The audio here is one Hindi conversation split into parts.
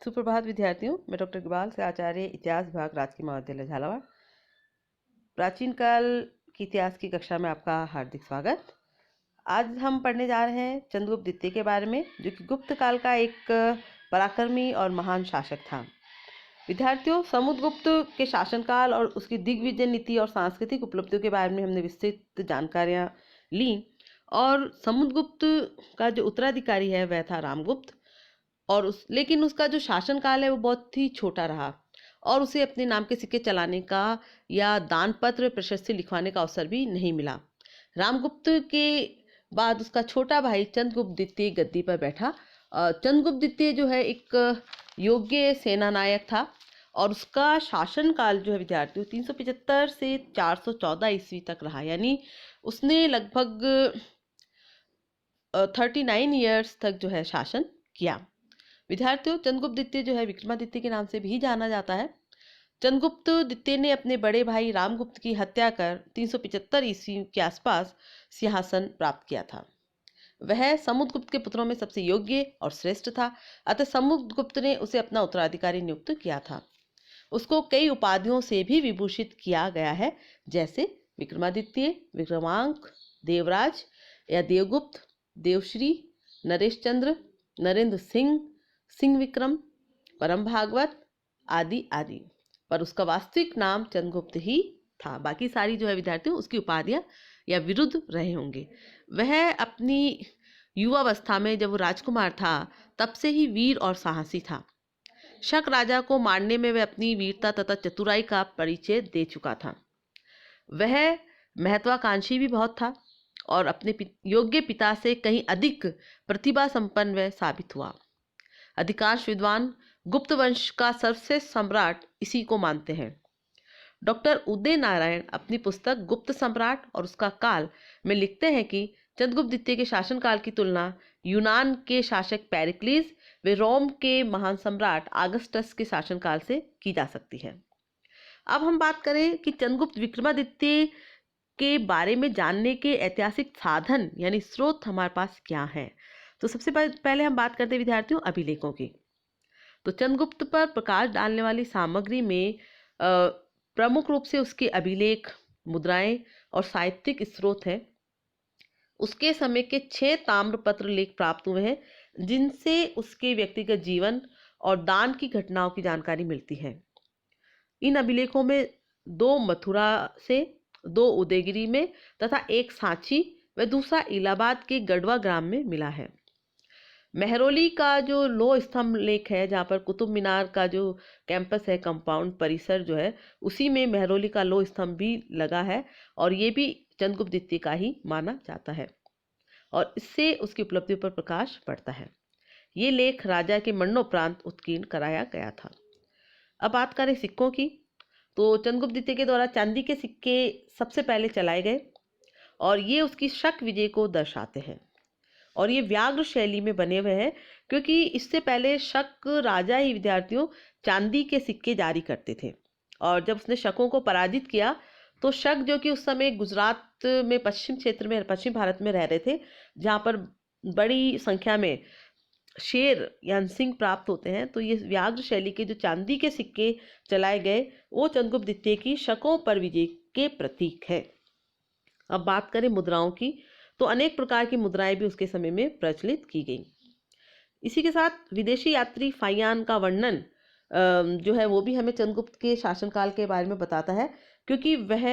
सुप्रभात विद्यार्थियों, मैं डॉक्टर इकबाल से आचार्य इतिहास विभाग राजकीय महाविद्यालय झालावाड़। प्राचीन काल की इतिहास की कक्षा में आपका हार्दिक स्वागत। आज हम पढ़ने जा रहे हैं चंद्रगुप्त द्वितीय के बारे में, जो कि गुप्त काल का एक पराक्रमी और महान शासक था। विद्यार्थियों, समुद्रगुप्त के शासनकाल और उसकी दिग्विजय नीति और सांस्कृतिक उपलब्धियों के बारे में हमने विस्तृत जानकारियां ली। और समुद्रगुप्त का जो उत्तराधिकारी है वह था रामगुप्त, और लेकिन उसका जो शासनकाल है वो बहुत ही छोटा रहा, और उसे अपने नाम के सिक्के चलाने का या दानपत्र प्रशस्ति लिखवाने का अवसर भी नहीं मिला। रामगुप्त के बाद उसका छोटा भाई चंद्रगुप्त द्वितीय गद्दी पर बैठा। चंद्रगुप्त द्वितीय जो है एक योग्य सेना नायक था, और उसका शासनकाल जो है विद्यार्थियों 375 से 414 ईस्वी तक रहा। यानी उसने लगभग 39 ईयर्स तक जो है शासन किया। विद्यार्थियों, चंद्रगुप्त द्वितीय जो है विक्रमादित्य के नाम से भी जाना जाता है। चंद्रगुप्त द्वितीय ने अपने बड़े भाई रामगुप्त की हत्या कर 375 ईस्वी के आसपास सिंहासन प्राप्त किया था। वह समुद्रगुप्त के पुत्रों में सबसे योग्य और श्रेष्ठ था, अतः समुद्रगुप्त ने उसे अपना उत्तराधिकारी नियुक्त किया था। उसको कई उपाधियों से भी विभूषित किया गया है, जैसे विक्रमादित्य, विक्रमांक, देवराज या देवगुप्त, देवश्री, नरेश चंद्र, नरेंद्र सिंह, सिंह विक्रम, परम भागवत आदि आदि। पर उसका वास्तविक नाम चंद्रगुप्त ही था। बाकी सारी जो है विद्यार्थियों उसकी उपाधियां या विरुद्ध रहे होंगे। वह अपनी युवावस्था में जब वो राजकुमार था तब से ही वीर और साहसी था। शक राजा को मारने में वह अपनी वीरता तथा चतुराई का परिचय दे चुका था। वह महत्वाकांक्षी भी बहुत था और अपने योग्य पिता से कहीं अधिक प्रतिभा संपन्न वह साबित हुआ। अधिकांश विद्वान गुप्त वंश का सर्वश्रेष्ठ सम्राट इसी को मानते हैं। डॉक्टर उदय नारायण अपनी पुस्तक गुप्त सम्राट और उसका काल में लिखते हैं कि चंद्रगुप्त द्वितीय के शासनकाल की तुलना यूनान के शासक पेरिक्लीस व रोम के महान सम्राट आगस्टस के शासनकाल से की जा सकती है। अब हम बात करें कि चंद्रगुप्त विक्रमादित्य के बारे में जानने के ऐतिहासिक साधन यानी स्रोत हमारे पास क्या हैं। तो सबसे पहले हम बात करते हैं विद्यार्थियों अभिलेखों की। तो चंद्रगुप्त पर प्रकाश डालने वाली सामग्री में प्रमुख रूप से उसके अभिलेख, मुद्राएं और साहित्यिक स्रोत हैं। उसके समय के 6 ताम्रपत्र लेख प्राप्त हुए हैं, जिनसे उसके व्यक्तिगत जीवन और दान की घटनाओं की जानकारी मिलती है। इन अभिलेखों में 2 मथुरा से, 2 उदयगिरी में तथा 1 सांची व दूसरा इलाहाबाद के गढ़वा ग्राम में मिला है। मेहरौली का जो लोह स्तंभ लेख है, जहाँ पर कुतुब मीनार का जो कैंपस है, कंपाउंड परिसर जो है, उसी में मेहरौली का लोह स्तंभ भी लगा है, और ये भी चंद्रगुप्त द्वितीय का ही माना जाता है, और इससे उसकी उपलब्धियों पर प्रकाश पड़ता है। ये लेख राजा के मरणोपरांत उत्कीर्ण कराया गया था। अब बात करें सिक्कों की, तो चंद्रगुप्त द्वितीय के द्वारा चांदी के सिक्के सबसे पहले चलाए गए, और ये उसकी शक विजय को दर्शाते हैं, और ये व्याघ्र शैली में बने हुए हैं, क्योंकि इससे पहले शक राजा ही विद्यार्थियों चांदी के सिक्के जारी करते थे। और जब उसने शकों को पराजित किया तो शक, जो कि उस समय गुजरात में पश्चिम क्षेत्र में, पश्चिम भारत में रह रहे थे, जहाँ पर बड़ी संख्या में शेर या सिंह प्राप्त होते हैं, तो ये व्याघ्र शैली के जो चांदी के सिक्के चलाए गए वो चंद्रगुप्त द्वितीय की शकों पर विजय के प्रतीक है। अब बात करें मुद्राओं की, तो अनेक प्रकार की मुद्राएं भी उसके समय में प्रचलित की गई। इसी के साथ विदेशी यात्री फाइयान का वर्णन जो है वो भी हमें चंद्रगुप्त के शासनकाल के बारे में बताता है, क्योंकि वह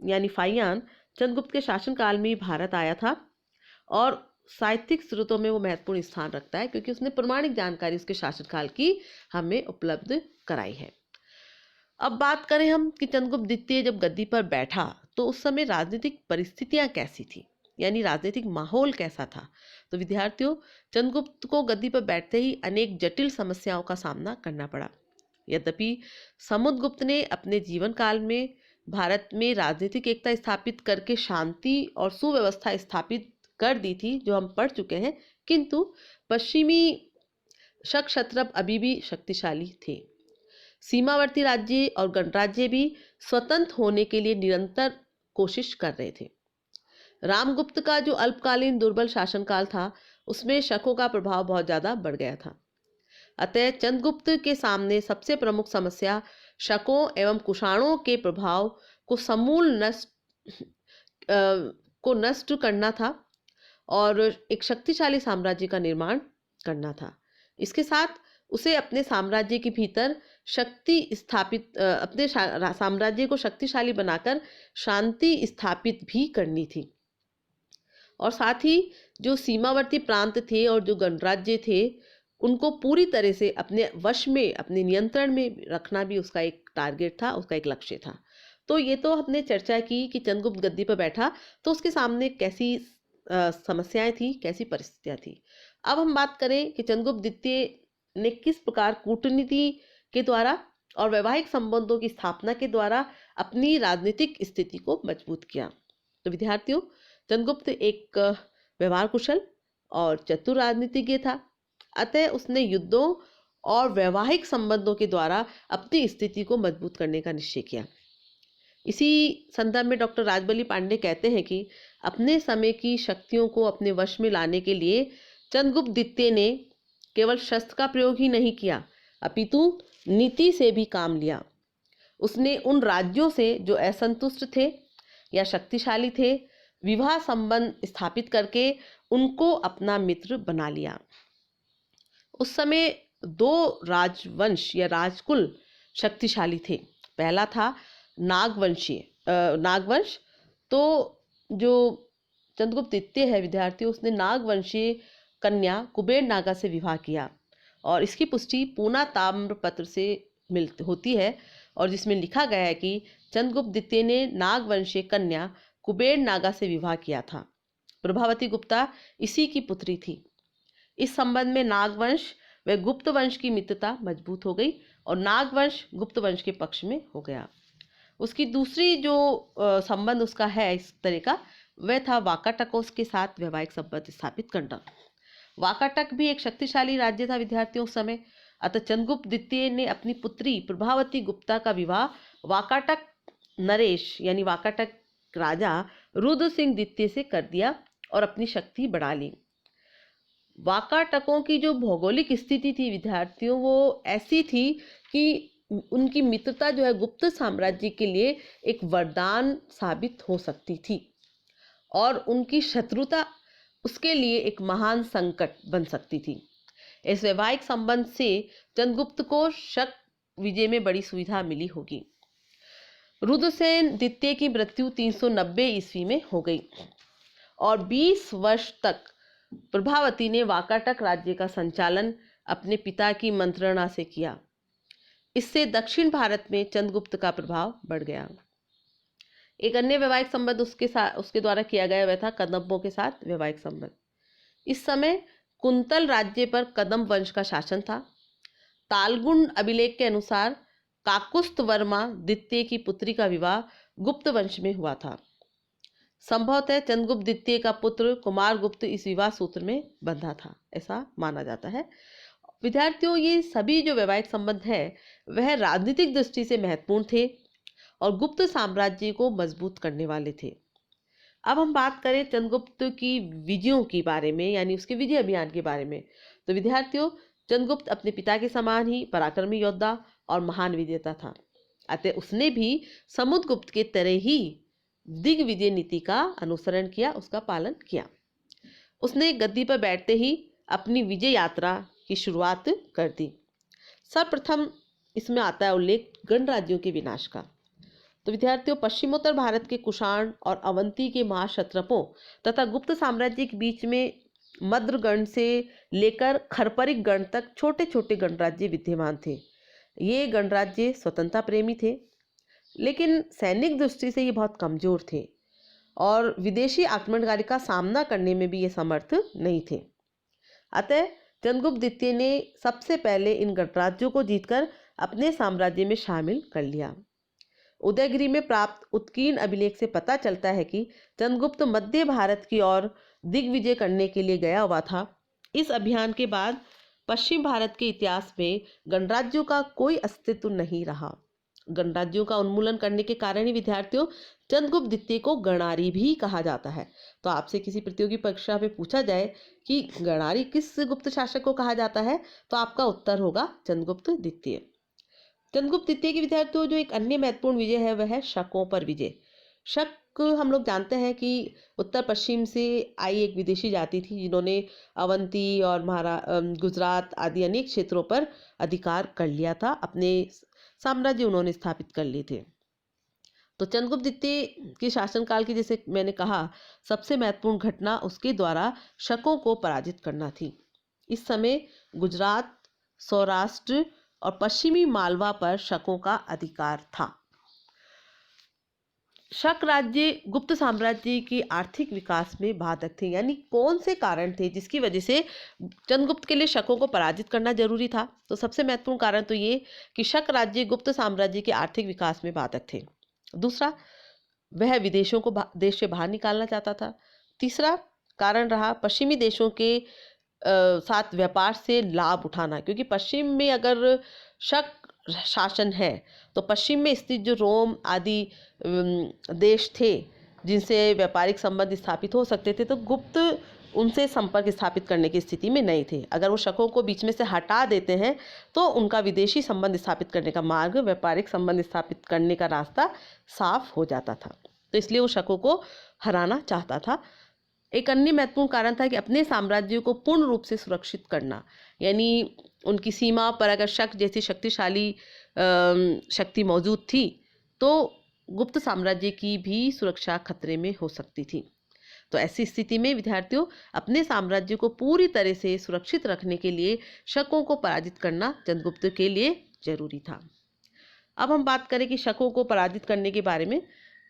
यानी फाइयान चंद्रगुप्त के शासनकाल में भारत आया था, और साहित्यिक स्रोतों में वो महत्वपूर्ण स्थान रखता है, क्योंकि उसने प्रमाणिक जानकारी उसके शासनकाल की हमें उपलब्ध कराई है। अब बात करें हम कि चंद्रगुप्त द्वितीय जब गद्दी पर बैठा तो उस समय राजनीतिक परिस्थितियां कैसी थी, यानी राजनीतिक माहौल कैसा था। तो विद्यार्थियों, चंद्रगुप्त को गद्दी पर बैठते ही अनेक जटिल समस्याओं का सामना करना पड़ा। यद्यपि समुद्रगुप्त ने अपने जीवन काल में भारत में राजनीतिक एकता स्थापित करके शांति और सुव्यवस्था स्थापित कर दी थी, जो हम पढ़ चुके हैं, किंतु पश्चिमी शक क्षत्रप अभी भी शक्तिशाली थे। सीमावर्ती राज्य और गणराज्य भी स्वतंत्र होने के लिए निरंतर कोशिश कर रहे थे। रामगुप्त का जो अल्पकालीन दुर्बल शासनकाल था, उसमें शकों का प्रभाव बहुत ज्यादा बढ़ गया था। अतः चंद्रगुप्त के सामने सबसे प्रमुख समस्या शकों एवं कुषाणों के प्रभाव को समूल नष्ट करना था और एक शक्तिशाली साम्राज्य का निर्माण करना था। इसके साथ उसे अपने साम्राज्य के भीतर अपने साम्राज्य को शक्तिशाली बनाकर शांति स्थापित भी करनी थी और साथ ही जो सीमावर्ती प्रांत थे और जो गणराज्य थे उनको पूरी तरह से अपने वश में, अपने नियंत्रण में रखना भी उसका एक टारगेट था, उसका एक लक्ष्य था। तो ये तो हमने चर्चा की कि चंद्रगुप्त गद्दी पर बैठा तो उसके सामने कैसी समस्याएं थी, कैसी परिस्थितियां थी। अब हम बात करें कि चंद्रगुप्त द्वितीय ने किस प्रकार कूटनीति के द्वारा और वैवाहिक संबंधों की स्थापना के द्वारा अपनी राजनीतिक स्थिति को मजबूत किया। तो विद्यार्थियों, चंद्रगुप्त एक व्यवहार कुशल और चतुर राजनीतिज्ञ था। अतः उसने युद्धों और वैवाहिक संबंधों के द्वारा अपनी स्थिति को मजबूत करने का निश्चय किया। इसी संदर्भ में डॉक्टर राजबली पांडे कहते हैं कि अपने समय की शक्तियों को अपने वश में लाने के लिए चंद्रगुप्त द्वितीय ने केवल शस्त्र का प्रयोग ही नहीं किया, अपितु नीति से भी काम लिया। उसने उन राज्यों से जो असंतुष्ट थे या शक्तिशाली थे, विवाह संबंध स्थापित करके उनको अपना मित्र बना लिया। उस समय दो राजवंश या राजकुल शक्तिशाली थे। पहला था नागवंश। तो जो चंद्रगुप्त द्वितीय है विद्यार्थियों, उसने नागवंशीय कन्या कुबेर नागा से विवाह किया और इसकी पुष्टि पूना ताम्रपत्र से होती है और जिसमें लिखा गया है कि चंद्रगुप्त द्वितीय ने नागवंशीय कन्या कुबेर नागा से विवाह किया था। प्रभावती गुप्ता इसी की पुत्री थी। इस संबंध में नागवंश व गुप्त वंश की मित्रता मजबूत हो गई और नागवंश गुप्त वंश के पक्ष में हो गया। उसकी दूसरी जो संबंध उसका है इस तरह का, वह था वाकाटकों के साथ वैवाहिक संबंध स्थापित करना। वाकाटक भी एक शक्तिशाली राज्य था विद्यार्थियों उस समय। अतः चंद्रगुप्त द्वितीय ने अपनी पुत्री प्रभावती गुप्ता का विवाह वाकाटक नरेश यानी वाकाटक राजा रुद्र सिंह द्वितीय से कर दिया और अपनी शक्ति बढ़ा ली। वाकाटकों की जो भौगोलिक स्थिति थी विद्यार्थियों, वो ऐसी थी कि उनकी मित्रता जो है गुप्त साम्राज्य के लिए एक वरदान साबित हो सकती थी और उनकी शत्रुता उसके लिए एक महान संकट बन सकती थी। इस वैवाहिक संबंध से चंद्रगुप्त को शक विजय में बड़ी सुविधा मिली होगी। रुद्रसेन द्वितीय की मृत्यु 390 ईस्वी में हो गई और 20 वर्ष तक प्रभावती ने वाकाटक राज्य का संचालन अपने पिता की मंत्रणा से किया। इससे दक्षिण भारत में चंद्रगुप्त का प्रभाव बढ़ गया। एक अन्य वैवाहिक संबंध उसके द्वारा किया गया वह था कदम्बों के साथ वैवाहिक संबंध। इस समय कुंतल राज्य पर कदम्ब वंश का शासन था। तालगुण अभिलेख के अनुसार काकुस्थ वर्मा द्वितीय की पुत्री का विवाह गुप्त वंश में हुआ था। संभवतः चंद्रगुप्त द्वितीय का पुत्र कुमारगुप्त इस विवाह सूत्र में बंधा था, ऐसा माना जाता है। विद्यार्थियों, ये सभी जो वैवाहिक संबंध है वह राजनीतिक दृष्टि से महत्वपूर्ण थे और गुप्त साम्राज्य को मजबूत करने वाले थे। अब हम बात करें चंद्रगुप्त की विजयों के बारे में, यानी उसके विजय अभियान के बारे में। तो विद्यार्थियों, चंद्रगुप्त अपने पिता के समान ही पराक्रमी योद्धा और महान विजेता था। अतः उसने भी समुद्रगुप्त के तरह ही दिग्विजय नीति का अनुसरण किया, उसका पालन किया। उसने गद्दी पर बैठते ही अपनी विजय यात्रा की शुरुआत कर दी। सर्वप्रथम इसमें आता है उल्लेख गणराज्यों के विनाश का। तो विद्यार्थियों, पश्चिमोत्तर भारत के कुषाण और अवंती के महाक्षत्रपों तथा गुप्त साम्राज्य के बीच में मद्रगण से लेकर खरपरिक गण तक छोटे छोटे गणराज्य विद्यमान थे। ये गणराज्य स्वतंत्रता प्रेमी थे, लेकिन सैनिक दृष्टि से ये बहुत कमजोर थे और विदेशी आक्रमणकारी का सामना करने में भी ये समर्थ नहीं थे। अतः चंद्रगुप्त द्वितीय ने सबसे पहले इन गणराज्यों को जीतकर अपने साम्राज्य में शामिल कर लिया। उदयगिरी में प्राप्त उत्कीर्ण अभिलेख से पता चलता है कि चंद्रगुप्त मध्य भारत की ओर दिग्विजय करने के लिए गया हुआ था। इस अभियान के बाद पश्चिम भारत के इतिहास में गणराज्यों का कोई अस्तित्व नहीं रहा गणराज्यों का उन्मूलन करने के कारण ही विद्यार्थियों चंद्रगुप्त द्वितीय को गणारी भी कहा जाता है। तो आपसे किसी प्रतियोगी परीक्षा में पूछा जाए कि गणारी किस गुप्त शासक को कहा जाता है, तो आपका उत्तर होगा चंद्रगुप्त द्वितीय। चंद्रगुप्त द्वितीय के विद्यार्थियों जो एक अन्य महत्वपूर्ण विजय है वह है शकों पर विजय। शक हम लोग जानते हैं कि उत्तर पश्चिम से आई एक विदेशी जाति थी जिन्होंने अवंती और गुजरात आदि अनेक क्षेत्रों पर अधिकार कर लिया था, अपने साम्राज्य उन्होंने स्थापित कर लिए थे। तो चंद्रगुप्त द्वितीय के शासनकाल की, जैसे मैंने कहा, सबसे महत्वपूर्ण घटना उसके द्वारा शकों को पराजित करना थी। इस समय गुजरात, सौराष्ट्र और पश्चिमी मालवा पर शकों का अधिकार था। शक राज्य गुप्त साम्राज्य के आर्थिक विकास में बाधक थे, यानी कौन से कारण थे जिसकी वजह से चंद्रगुप्त के लिए शकों को पराजित करना जरूरी था। तो सबसे महत्वपूर्ण कारण तो ये कि शक राज्य गुप्त साम्राज्य के आर्थिक विकास में बाधक थे। दूसरा, वह विदेशों को देश से बाहर निकालना चाहता था। तीसरा कारण रहा पश्चिमी देशों के साथ व्यापार से लाभ उठाना, क्योंकि पश्चिम में अगर शक शासन है तो पश्चिम में स्थित जो रोम आदि देश थे जिनसे व्यापारिक संबंध स्थापित हो सकते थे, तो गुप्त उनसे संपर्क स्थापित करने की स्थिति में नहीं थे। अगर वो शकों को बीच में से हटा देते हैं तो उनका विदेशी संबंध स्थापित करने का मार्ग, व्यापारिक संबंध स्थापित करने का रास्ता साफ हो जाता था। तो इसलिए वो शकों को हराना चाहता था। एक अन्य महत्वपूर्ण कारण था कि अपने साम्राज्य को पूर्ण रूप से सुरक्षित करना, यानी उनकी सीमा पर अगर शक जैसी शक्तिशाली शक्ति मौजूद थी तो गुप्त साम्राज्य की भी सुरक्षा खतरे में हो सकती थी। तो ऐसी स्थिति में विद्यार्थियों अपने साम्राज्य को पूरी तरह से सुरक्षित रखने के लिए शकों को पराजित करना चंद्रगुप्त के लिए जरूरी था। अब हम बात करें कि शकों को पराजित करने के बारे में,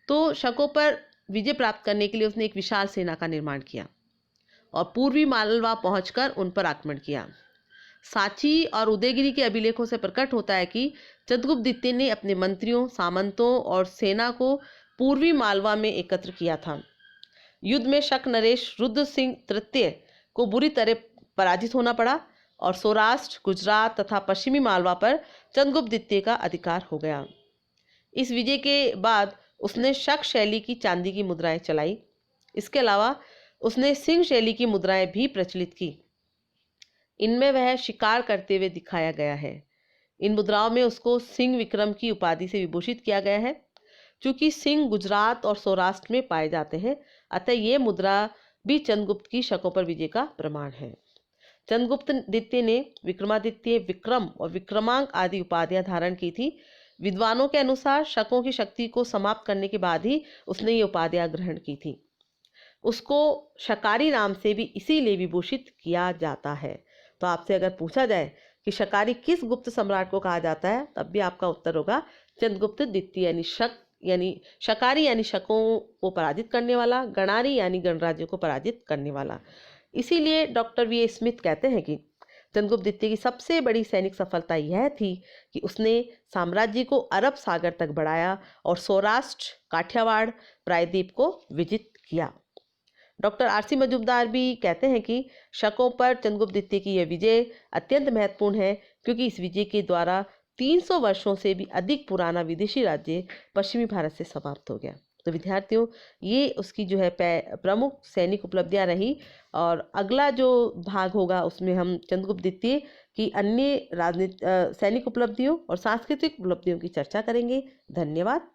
तो शकों पर विजय प्राप्त करने के लिए उसने एक विशाल सेना का निर्माण किया और पूर्वी मालवा पहुंचकर उन पर आक्रमण किया। सांची और उदयगिरी के अभिलेखों से प्रकट होता है कि चंद्रगुप्त द्वितीय ने अपने मंत्रियों, सामंतों और सेना को पूर्वी मालवा में एकत्र किया था। युद्ध में शक नरेश रुद्र सिंह तृतीय को बुरी तरह पराजित होना पड़ा और सौराष्ट्र, गुजरात तथा पश्चिमी मालवा पर चंद्रगुप्त द्वितीय का अधिकार हो गया। इस विजय के बाद उसने शक शैली की चांदी की मुद्राएं चलाई। इसके अलावा उसने सिंह शैली की मुद्राएं भी प्रचलित की। इनमें वह शिकार करते हुए दिखाया गया है। इन मुद्राओं में उसको सिंह विक्रम की उपाधि से विभूषित किया गया है। चूंकि सिंह गुजरात और सौराष्ट्र में पाए जाते हैं, अतः ये मुद्रा भी चंद्रगुप्त की शकों पर विजय का प्रमाण है। चंद्रगुप्त द्वितीय ने विक्रमादित्य, विक्रम और विक्रमांक आदि उपाधियां धारण की थी। विद्वानों के अनुसार शकों की शक्ति को समाप्त करने के बाद ही उसने ये उपाधियां ग्रहण की थी। उसको शकारी नाम से भी इसीलिए विभूषित किया जाता है। तो आपसे अगर पूछा जाए कि शकारी किस गुप्त सम्राट को कहा जाता है, तब भी आपका उत्तर होगा चंद्रगुप्त द्वितीय, यानी शकारी यानी शकों को पराजित करने वाला, गणारी यानी गणराज्यों को पराजित करने वाला। इसीलिए डॉक्टर वी स्मिथ कहते हैं कि चंद्रगुप्त द्वितीय की सबसे बड़ी सैनिक सफलता यह थी कि उसने साम्राज्य को अरब सागर तक बढ़ाया और सौराष्ट्र, काठियावाड़, प्रायद्वीप को विजित किया। डॉक्टर आरसी मजूमदार भी कहते हैं कि शकों पर चंद्रगुप्त द्वितीय की यह विजय अत्यंत महत्वपूर्ण है, क्योंकि इस विजय के द्वारा 300 वर्षों से भी अधिक पुराना विदेशी राज्य पश्चिमी भारत से समाप्त हो गया। तो विद्यार्थियों, ये उसकी जो है प्रमुख सैनिक उपलब्धियां रही, और अगला जो भाग होगा उसमें हम चंद्रगुप्त द्वितीय की अन्य सैनिक उपलब्धियों और सांस्कृतिक उपलब्धियों की चर्चा करेंगे। धन्यवाद।